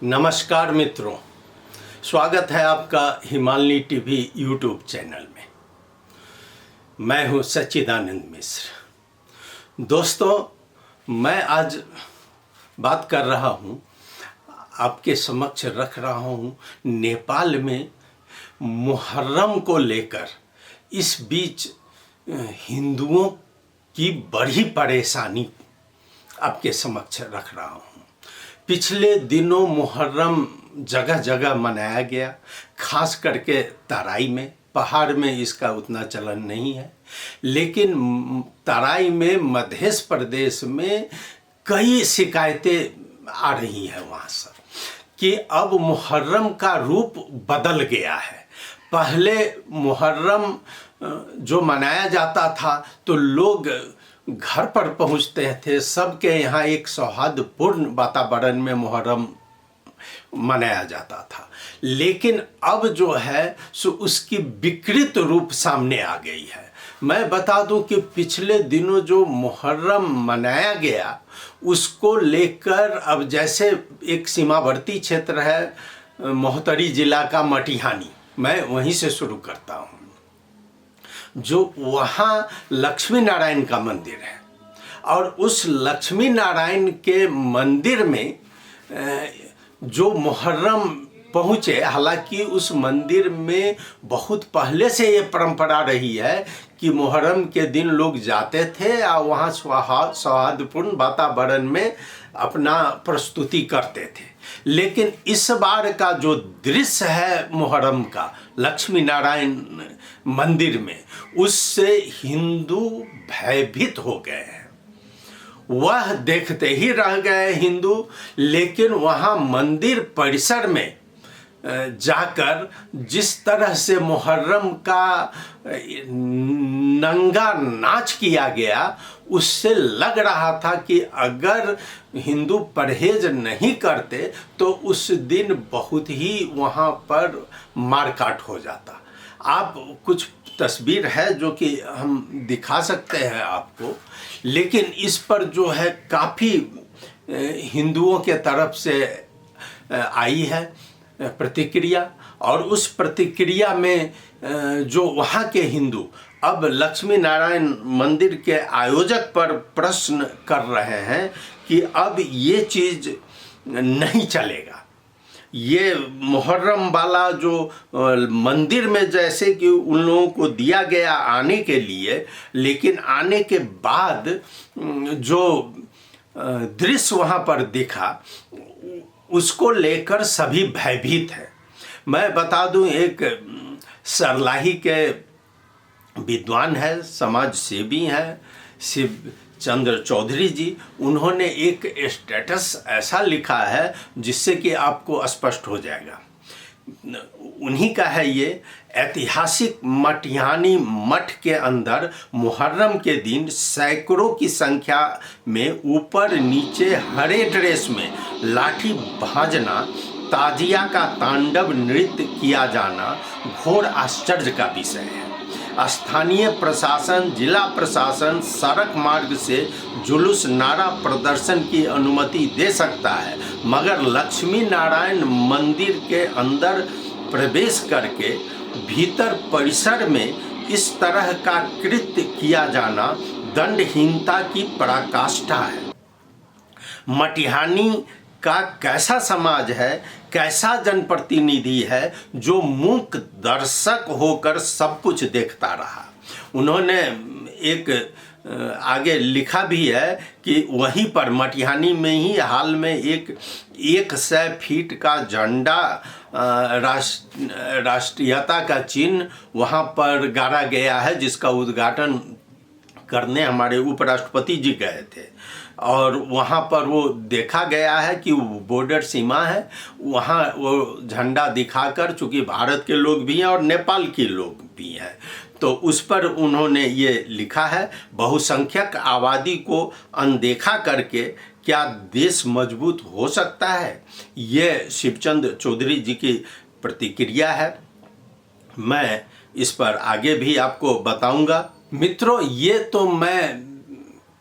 नमस्कार मित्रों, स्वागत है आपका हिमालय टीवी यूट्यूब चैनल में। मैं हूं सच्चिदानंद मिश्र। दोस्तों, मैं आज बात कर रहा हूं, आपके समक्ष रख रहा हूं नेपाल में मुहर्रम को लेकर। इस बीच हिंदुओं की बड़ी परेशानी आपके समक्ष रख रहा हूं। पिछले दिनों मुहर्रम जगह जगह मनाया गया, खास करके तराई में। पहाड़ में इसका उतना चलन नहीं है, लेकिन तराई में, मध्य प्रदेश में कई शिकायतें आ रही हैं वहाँ से कि अब मुहर्रम का रूप बदल गया है। पहले मुहर्रम जो मनाया जाता था तो लोग घर पर पहुंचते थे, सबके यहाँ एक सौहार्दपूर्ण वातावरण में मुहर्रम मनाया जाता था। लेकिन अब जो है सो उसकी विकृत रूप सामने आ गई है। मैं बता दूं कि पिछले दिनों जो मुहर्रम मनाया गया उसको लेकर अब जैसे एक सीमावर्ती क्षेत्र है महोत्तरी जिला का मटिहानी, मैं वहीं से शुरू करता हूँ। जो वहाँ लक्ष्मी नारायण का मंदिर है और उस लक्ष्मी नारायण के मंदिर में जो मुहर्रम पहुँचे, हालांकि उस मंदिर में बहुत पहले से ये परंपरा रही है कि मुहर्रम के दिन लोग जाते थे और वहाँ सौहार्दपूर्ण वातावरण में अपना प्रस्तुति करते थे। लेकिन इस बार का जो दृश्य है मुहर्रम का लक्ष्मी नारायण मंदिर में, उससे हिंदू भयभीत हो गए हैं। वह देखते ही रह गए हिंदू, लेकिन वहाँ मंदिर परिसर में जाकर जिस तरह से मुहर्रम का नंगा नाच किया गया, उससे लग रहा था कि अगर हिंदू परहेज नहीं करते तो उस दिन बहुत ही वहाँ पर मारकाट हो जाता। आप कुछ तस्वीर है जो कि हम दिखा सकते हैं आपको, लेकिन इस पर जो है काफ़ी हिंदुओं के तरफ से आई है प्रतिक्रिया। और उस प्रतिक्रिया में जो वहाँ के हिंदू अब लक्ष्मी नारायण मंदिर के आयोजक पर प्रश्न कर रहे हैं कि अब ये चीज़ नहीं चलेगा। ये मुहर्रम वाला जो मंदिर में जैसे कि उन लोगों को दिया गया आने के लिए, लेकिन आने के बाद जो दृश्य वहाँ पर दिखा उसको लेकर सभी भयभीत हैं। मैं बता दूं, एक सरलाही के विद्वान है, समाज सेवी हैं, शिव चंद्र चौधरी जी, उन्होंने एक स्टेटस ऐसा लिखा है जिससे कि आपको स्पष्ट हो जाएगा। उन्हीं का है ये। ऐतिहासिक मटिहानी मठ के अंदर मुहर्रम के दिन सैकड़ों की संख्या में ऊपर नीचे हरे ड्रेस में लाठी भाजना, ताजिया का तांडव नृत्य किया जाना घोर आश्चर्य का विषय है। स्थानीय प्रशासन, जिला प्रशासन सड़क मार्ग से जुलूस, नारा प्रदर्शन की अनुमति दे सकता है, मगर लक्ष्मी नारायण मंदिर के अंदर प्रवेश करके भीतर परिसर में इस तरह का कृत्य किया जाना दंडहीनता की पराकाष्ठा है। मटिहानी का कैसा समाज है, कैसा जनप्रतिनिधि है जो मूक दर्शक होकर सब कुछ देखता रहा। उन्होंने एक आगे लिखा भी है कि वहीं पर मटिहानी में ही हाल में एक 100 फीट का झंडा, राष्ट्रीयता का चिन्ह वहाँ पर गाड़ा गया है, जिसका उद्घाटन करने हमारे उपराष्ट्रपति जी गए थे। और वहाँ पर वो देखा गया है कि बॉर्डर सीमा है, वहाँ वो झंडा दिखाकर, चूँकि भारत के लोग भी हैं और नेपाल के लोग भी हैं, तो उस पर उन्होंने ये लिखा है, बहुसंख्यक आबादी को अनदेखा करके क्या देश मजबूत हो सकता है। ये शिवचंद्र चौधरी जी की प्रतिक्रिया है। मैं इस पर आगे भी आपको बताऊंगा। मित्रों, ये तो मैं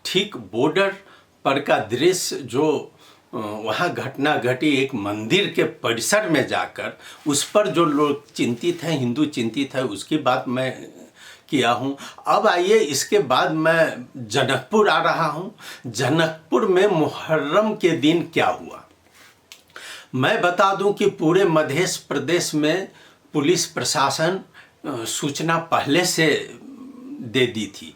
ठीक बॉर्डर पर का दृश्य जो वहाँ घटना घटी एक मंदिर के परिसर में जाकर, उस पर जो लोग चिंतित हैं, हिंदू चिंतित है, उसकी बात मैं किया हूँ। अब आइए इसके बाद मैं जनकपुर आ रहा हूँ। जनकपुर में मुहर्रम के दिन क्या हुआ मैं बता दूं कि पूरे मध्य प्रदेश में पुलिस प्रशासन सूचना पहले से दे दी थी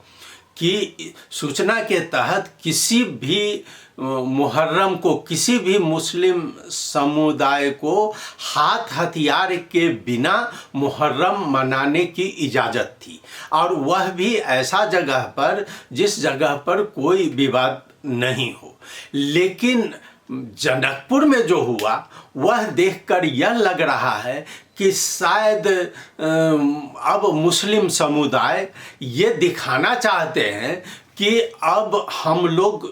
कि सूचना के तहत किसी भी मुहर्रम को, किसी भी मुस्लिम समुदाय को हाथ हथियार के बिना मुहर्रम मनाने की इजाज़त थी, और वह भी ऐसा जगह पर जिस जगह पर कोई विवाद नहीं हो। लेकिन जनकपुर में जो हुआ वह देखकर यह लग रहा है कि शायद अब मुस्लिम समुदाय ये दिखाना चाहते हैं कि अब हम लोग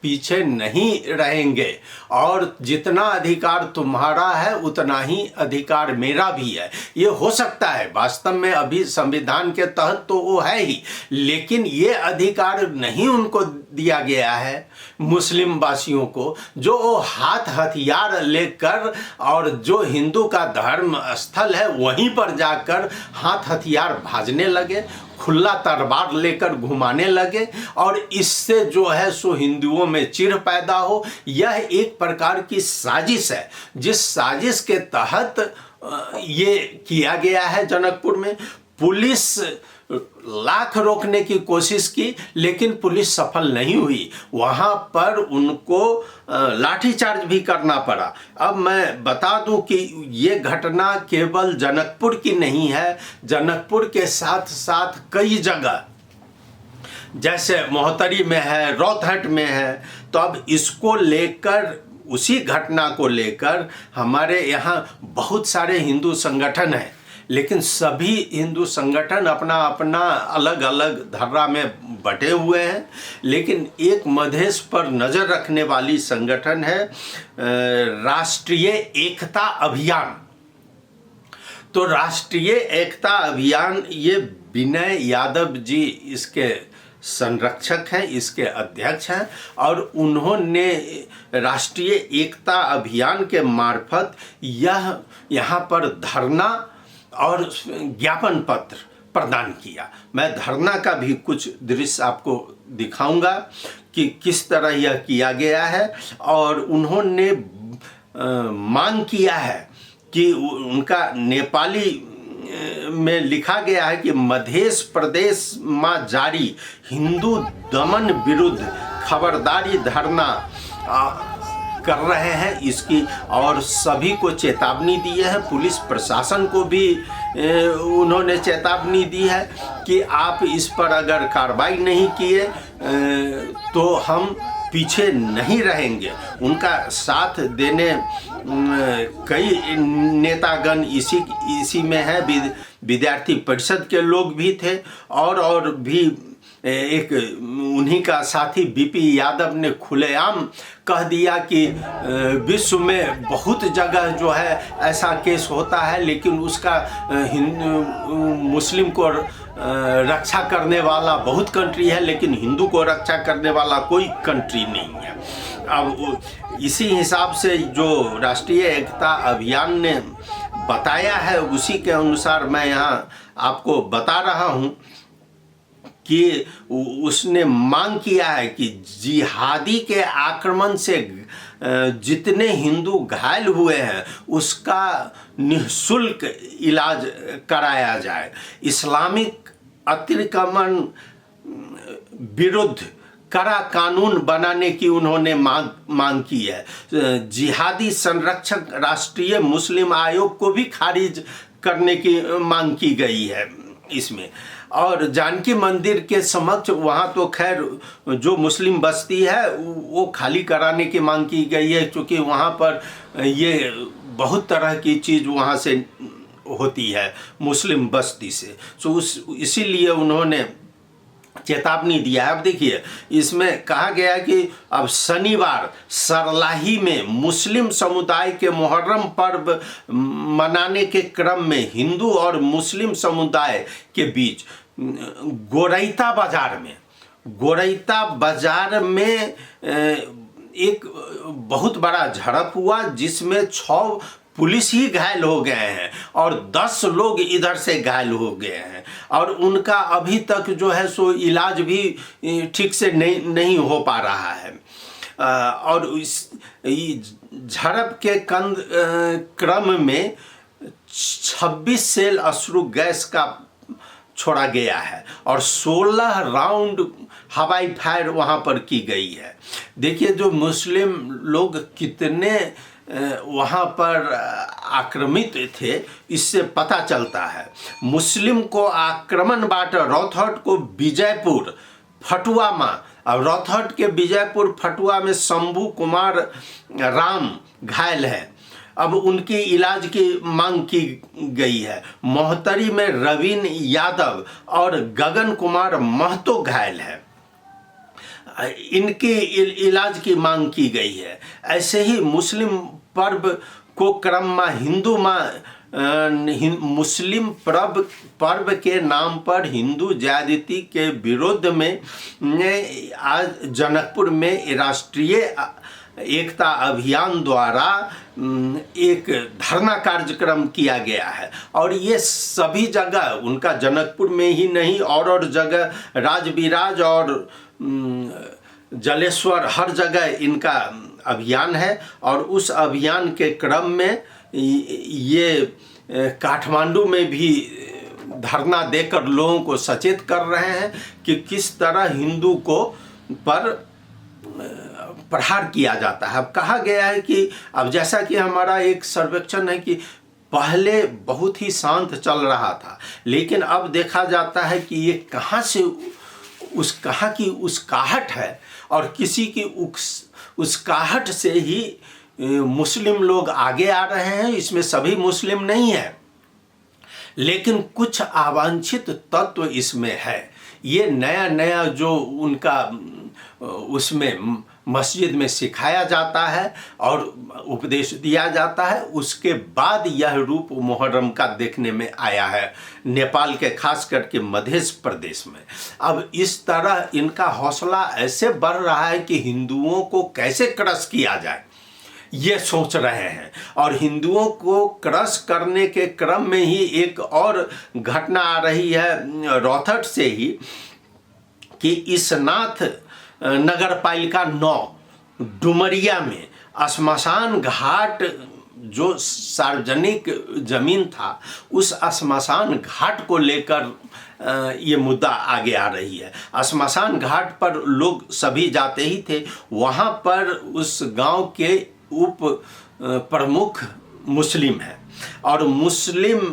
पीछे नहीं रहेंगे, और जितना अधिकार तुम्हारा है उतना ही अधिकार मेरा भी है। ये हो सकता है, वास्तव में अभी संविधान के तहत तो वो है ही, लेकिन ये अधिकार नहीं उनको दिया गया है मुस्लिम वासियों को, जो वो हाथ हथियार लेकर और जो हिंदू का धर्म स्थल है वहीं पर जाकर हाथ हथियार भाजने लगे, खुला तलवार लेकर घुमाने लगे, और इससे जो है सो हिंदुओं में चिढ़ पैदा हो। यह एक प्रकार की साजिश है, जिस साजिश के तहत ये किया गया है। जनकपुर में पुलिस लाख रोकने की कोशिश की, लेकिन पुलिस सफल नहीं हुई। वहां पर उनको लाठीचार्ज भी करना पड़ा। अब मैं बता दूं कि ये घटना केवल जनकपुर की नहीं है, जनकपुर के साथ साथ कई जगह जैसे मोहतरी में है, रौतहट में है। तो अब इसको लेकर, उसी घटना को लेकर हमारे यहाँ बहुत सारे हिंदू संगठन हैं, लेकिन सभी हिंदू संगठन अपना अपना अलग अलग धर्रा में बटे हुए हैं। लेकिन एक मधेश पर नज़र रखने वाली संगठन है राष्ट्रीय एकता अभियान। तो राष्ट्रीय एकता अभियान, ये विनय यादव जी इसके संरक्षक हैं, इसके अध्यक्ष हैं, और उन्होंने राष्ट्रीय एकता अभियान के मार्फत यहाँ पर धरना और ज्ञापन पत्र प्रदान किया। मैं धरना का भी कुछ दृश्य आपको दिखाऊंगा कि किस तरह यह किया गया है। और उन्होंने मांग किया है कि उनका नेपाली में लिखा गया है कि मध्य प्रदेश में जारी हिंदू दमन विरुद्ध खबरदारी धरना कर रहे हैं इसकी, और सभी को चेतावनी दी है। पुलिस प्रशासन को भी उन्होंने चेतावनी दी है कि आप इस पर अगर कार्रवाई नहीं किए तो हम पीछे नहीं रहेंगे। उनका साथ देने कई नेतागण इसी में है, विद्यार्थी परिषद के लोग भी थे, और भी एक उन्हीं का साथी बीपी यादव ने खुलेआम कह दिया कि विश्व में बहुत जगह जो है ऐसा केस होता है, लेकिन उसका मुस्लिम को रक्षा करने वाला बहुत कंट्री है, लेकिन हिंदू को रक्षा करने वाला कोई कंट्री नहीं है। अब इसी हिसाब से जो राष्ट्रीय एकता अभियान ने बताया है, उसी के अनुसार मैं यहाँ आपको बता रहा हूँ कि उसने मांग किया है कि जिहादी के आक्रमण से जितने हिंदू घायल हुए हैं उसका निःशुल्क इलाज कराया जाए। इस्लामिक अतिक्रमण विरुद्ध कड़ा कानून बनाने की उन्होंने मांग की है। जिहादी संरक्षक राष्ट्रीय मुस्लिम आयोग को भी खारिज करने की मांग की गई है इसमें। और जानकी मंदिर के समक्ष वहाँ तो खैर जो मुस्लिम बस्ती है वो खाली कराने की मांग की गई है, क्योंकि वहाँ पर ये बहुत तरह की चीज़ वहाँ से होती है मुस्लिम बस्ती से। तो इसीलिए उन्होंने चेतावनी दिया है। अब देखिए इसमें कहा गया कि अब शनिवार सरलाही में मुस्लिम समुदाय के मुहर्रम पर्व मनाने के क्रम में हिंदू और मुस्लिम समुदाय के बीच गोरैता बाजार में एक बहुत बड़ा झड़प हुआ जिसमें 6 पुलिस ही घायल हो गए हैं और 10 लोग इधर से घायल हो गए हैं और उनका अभी तक जो है सो इलाज भी ठीक से नहीं हो पा रहा है। और इस झड़प के क्रम में 26 सेल अश्रु गैस का छोड़ा गया है और 16 राउंड हवाई फायर वहाँ पर की गई है। देखिए जो मुस्लिम लोग कितने वहाँ पर आक्रमित थे इससे पता चलता है। मुस्लिम को आक्रमण बाट रौतहट को विजयपुर फटुआ में, अब रौतहट के विजयपुर फटुआ में शंभू कुमार राम घायल है। अब उनकी इलाज की मांग की गई है। मोहतरी में रवीन यादव और गगन कुमार महतो घायल है, इनकी इलाज की मांग की गई है। ऐसे ही मुस्लिम पर्व को क्रम में हिंदू मुस्लिम पर्व के नाम पर हिंदू ज्यादती के विरोध में आज जनकपुर में राष्ट्रीय एकता अभियान द्वारा एक धरना कार्यक्रम किया गया है और ये सभी जगह उनका जनकपुर में ही नहीं और जगह राजविराज और जलेश्वर हर जगह इनका अभियान है। और उस अभियान के क्रम में ये काठमांडू में भी धरना देकर लोगों को सचेत कर रहे हैं कि किस तरह हिंदू को पर प्रहार किया जाता है। अब कहा गया है कि अब जैसा कि हमारा एक सर्वेक्षण है कि पहले बहुत ही शांत चल रहा था, लेकिन अब देखा जाता है कि ये कहाँ से कहाँ की उसकाहट है और किसी की उसकाहट से ही मुस्लिम लोग आगे आ रहे हैं। इसमें सभी मुस्लिम नहीं है, लेकिन कुछ अवांछित तत्व इसमें है। ये नया नया जो उनका उसमें मस्जिद में सिखाया जाता है और उपदेश दिया जाता है, उसके बाद यह रूप मुहर्रम का देखने में आया है नेपाल के खास करके मध्य प्रदेश में। अब इस तरह इनका हौसला ऐसे बढ़ रहा है कि हिंदुओं को कैसे क्रश किया जाए ये सोच रहे हैं। और हिंदुओं को क्रश करने के क्रम में ही एक और घटना आ रही है रौतहट से ही कि इसनाथ नगर पालिका 9 डुमरिया में श्मशान घाट जो सार्वजनिक जमीन था उस श्मशान घाट को लेकर ये मुद्दा आगे आ रही है। श्मशान घाट पर लोग सभी जाते ही थे, वहाँ पर उस गांव के उप प्रमुख मुस्लिम हैं और मुस्लिम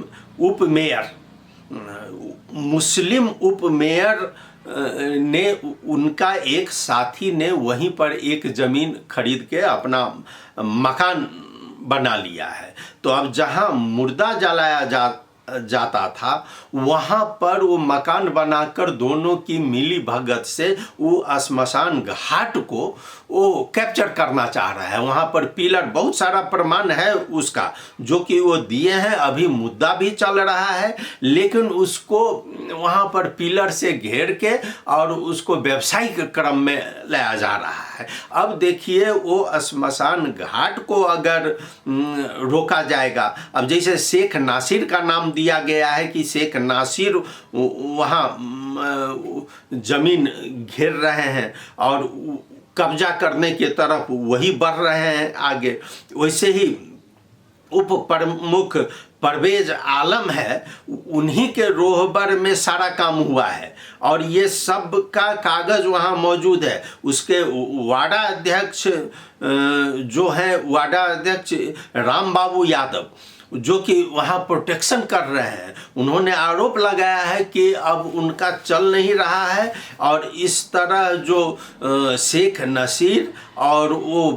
उप मेयर ने उनका एक साथी ने वहीं पर एक ज़मीन खरीद के अपना मकान बना लिया है। तो अब जहां मुर्दा जलाया जाता था वहां पर वो मकान बनाकर दोनों की मिली भगत से वो श्मशान घाट को वो कैप्चर करना चाह रहा है। वहां पर पिलर बहुत सारा प्रमाण है उसका जो कि वो दिए हैं, अभी मुद्दा भी चल रहा है, लेकिन उसको वहां पर पिलर से घेर के और उसको व्यावसायिक क्रम में लाया जा रहा है। अब देखिए वो श्मशान घाट को अगर रोका जाएगा, अब जैसे शेख नासिर का नाम दिया गया है कि शेख नासिर वहाँ जमीन घेर रहे हैं और कब्जा करने की तरफ वही बढ़ रहे हैं आगे, वैसे ही उप प्रमुख परवेज आलम है, उन्हीं के रोहबर में सारा काम हुआ है और ये सब का कागज वहाँ मौजूद है। उसके वार्ड अध्यक्ष जो है वार्ड अध्यक्ष राम बाबू यादव जो कि वहाँ प्रोटेक्शन कर रहे हैं, उन्होंने आरोप लगाया है कि अब उनका चल नहीं रहा है और इस तरह जो शेख नसीर और वो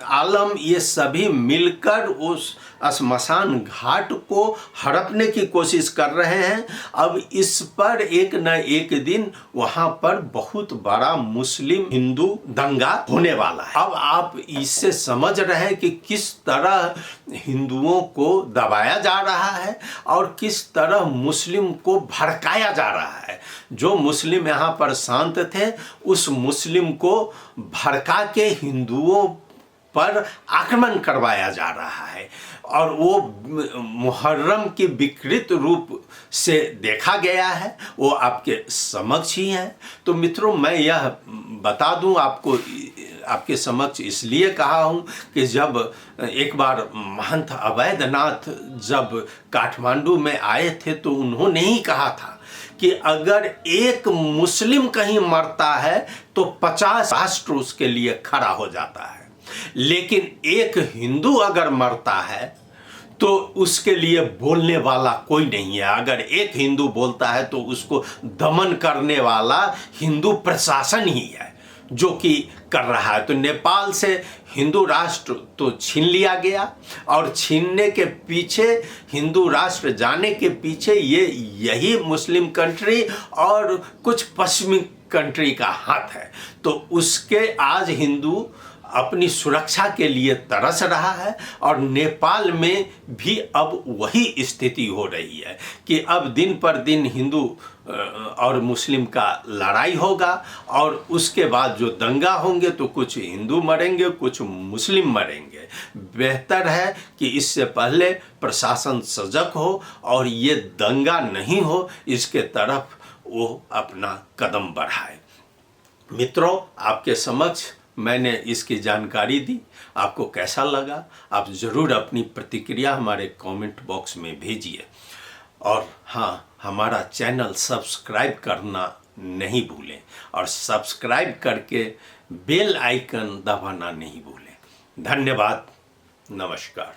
आलम ये सभी मिलकर उस श्मशान घाट को हड़पने की कोशिश कर रहे हैं। अब इस पर एक न एक दिन वहां पर बहुत बड़ा मुस्लिम हिंदू दंगा होने वाला है। अब आप इससे समझ रहे हैं कि किस तरह हिंदुओं को दबाया जा रहा है और किस तरह मुस्लिम को भड़काया जा रहा है। जो मुस्लिम यहाँ पर शांत थे, उस मुस्लिम को भड़का के हिंदुओं पर आक्रमण करवाया जा रहा है और वो मुहर्रम की विकृत रूप से देखा गया है, वो आपके समक्ष ही है। तो मित्रों, मैं यह बता दूं आपको, आपके समक्ष इसलिए कहा हूं कि जब एक बार महंत अवैधनाथ जब काठमांडू में आए थे तो उन्होंने ही कहा था कि अगर एक मुस्लिम कहीं मरता है तो 50 राष्ट्र उसके लिए खड़ा हो जाता है, लेकिन एक हिंदू अगर मरता है तो उसके लिए बोलने वाला कोई नहीं है। अगर एक हिंदू बोलता है तो उसको दमन करने वाला हिंदू प्रशासन ही है जो कि कर रहा है। तो नेपाल से हिंदू राष्ट्र तो छीन लिया गया और छीनने के पीछे, हिंदू राष्ट्र जाने के पीछे यही मुस्लिम कंट्री और कुछ पश्चिमी कंट्री का हाथ है। तो उसके आज हिंदू अपनी सुरक्षा के लिए तरस रहा है और नेपाल में भी अब वही स्थिति हो रही है कि अब दिन पर दिन हिंदू और मुस्लिम का लड़ाई होगा और उसके बाद जो दंगा होंगे तो कुछ हिंदू मरेंगे, कुछ मुस्लिम मरेंगे। बेहतर है कि इससे पहले प्रशासन सजग हो और ये दंगा नहीं हो, इसके तरफ वो अपना कदम बढ़ाए। मित्रों, आपके समक्ष मैंने इसकी जानकारी दी। आपको कैसा लगा आप ज़रूर अपनी प्रतिक्रिया हमारे कमेंट बॉक्स में भेजिए और हाँ, हमारा चैनल सब्सक्राइब करना नहीं भूलें और सब्सक्राइब करके बेल आइकन दबाना नहीं भूलें। धन्यवाद। नमस्कार।